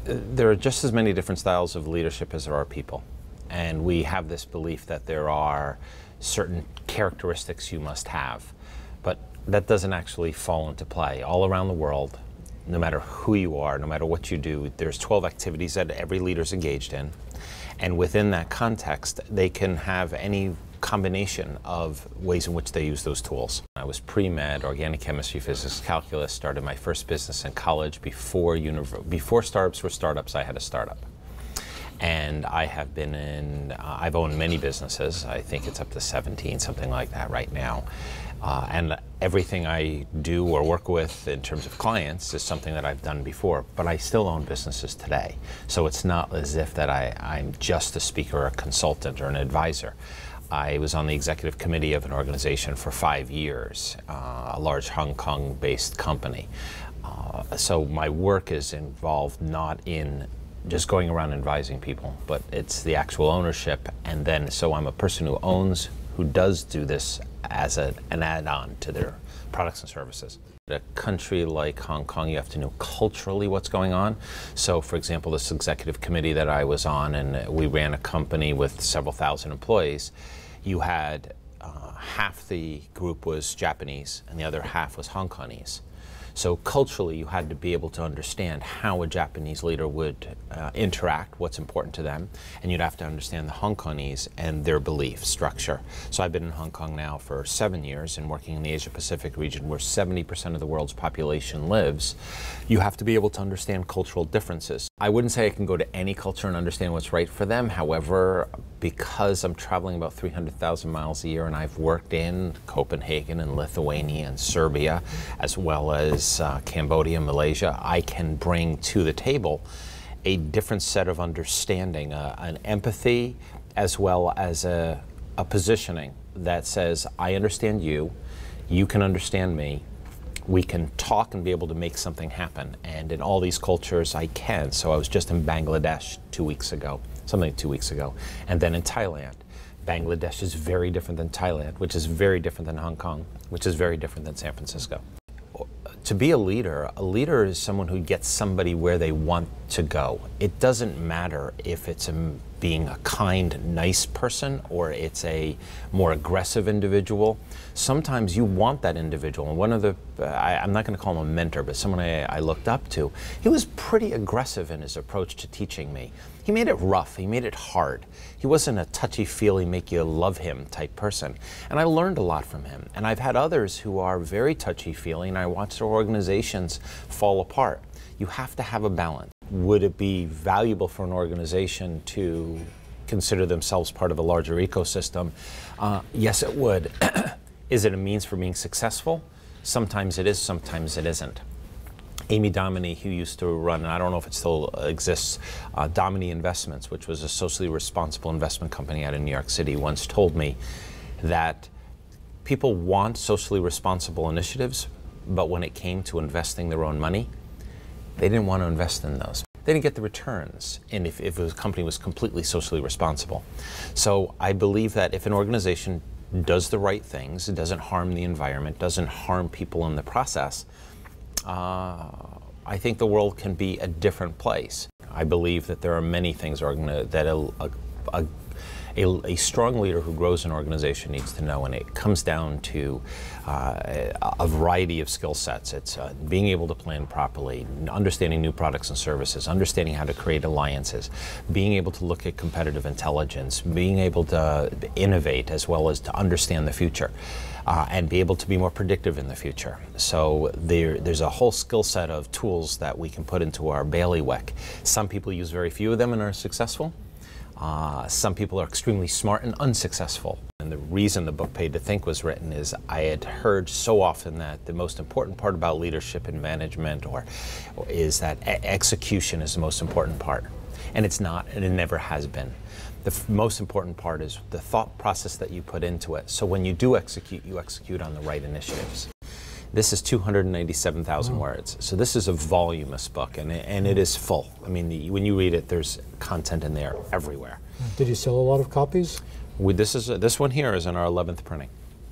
There are just as many different styles of leadership as there are people. And we have this belief that there are certain characteristics you must have. But that doesn't actually fall into play. All around the world, no matter who you are, no matter what you do, there's 12 activities that every leader's engaged in. And within that context, they can have any combination of ways in which they use those tools. I was pre-med, organic chemistry, physics, calculus, started my first business in college. Before startups were startups, I had a startup. And I have been in, I've owned many businesses. I think it's up to 17, something like that right now. And everything I do or work with in terms of clients is something that I've done before, but I still own businesses today. So it's not as if that I'm just a speaker or a consultant or an advisor. I was on the executive committee of an organization for 5 years, a large Hong Kong-based company. So my work is involved not in just going around advising people, but it's the actual ownership. And then, so I'm a person who owns, who does do this as an add-on to their products and services. In a country like Hong Kong, you have to know culturally what's going on. So, for example, this executive committee that I was on, and we ran a company with several thousand employees, you had half the group was Japanese and the other half was Hong Kongese. So culturally, you had to be able to understand how a Japanese leader would interact, what's important to them, and you'd have to understand the Hong Kongese and their belief structure. So I've been in Hong Kong now for 7 years and working in the Asia-Pacific region where 70% of the world's population lives. You have to be able to understand cultural differences. I wouldn't say I can go to any culture and understand what's right for them. However, because I'm traveling about 300,000 miles a year and I've worked in Copenhagen and Lithuania and Serbia, as well as Cambodia, Malaysia, I can bring to the table a different set of understanding, an empathy, as well as a positioning that says, I understand you, you can understand me, we can talk and be able to make something happen. And in all these cultures, I can. So I was just in Bangladesh 2 weeks ago, something like 2 weeks ago, and then in Thailand. Bangladesh is very different than Thailand, which is very different than Hong Kong, which is very different than San Francisco. To be a leader is someone who gets somebody where they want to go. It doesn't matter if it's being a kind, nice person or it's a more aggressive individual. Sometimes you want that individual. And one of the, I'm not going to call him a mentor, but someone I looked up to, he was pretty aggressive in his approach to teaching me. He made it rough, he made it hard. He wasn't a touchy-feely, make you love him type person. And I learned a lot from him. And I've had others who are very touchy-feely, and I watched their organizations fall apart. You have to have a balance. Would it be valuable for an organization to consider themselves part of a larger ecosystem? Yes, it would. Is it a means for being successful? Sometimes it is, sometimes it isn't. Amy Dominy, who used to run, and I don't know if it still exists, Dominy Investments, which was a socially responsible investment company out of New York City, once told me that people want socially responsible initiatives, but when it came to investing their own money, they didn't want to invest in those. They didn't get the returns and if a company was completely socially responsible. So I believe that if an organization does the right things, it doesn't harm the environment, doesn't harm people in the process, I think the world can be a different place. I believe that there are many things that a strong leader who grows an organization needs to know, and it comes down to a variety of skill sets. It's being able to plan properly, understanding new products and services, understanding how to create alliances, being able to look at competitive intelligence, being able to innovate as well as to understand the future. And be able to be more predictive in the future. So there's a whole skill set of tools that we can put into our bailiwick. Some people use very few of them and are successful. Some people are extremely smart and unsuccessful. And the reason the book Paid to Think was written is I had heard so often that the most important part about leadership and management is that execution is the most important part. And it's not, and it never has been. The most important part is the thought process that you put into it. So when you do execute, you execute on the right initiatives. This is 297,000 words. So this is a voluminous book, and it is full. I mean, when you read it, there's content in there everywhere. Did you sell a lot of copies? This one here is in our 11th printing.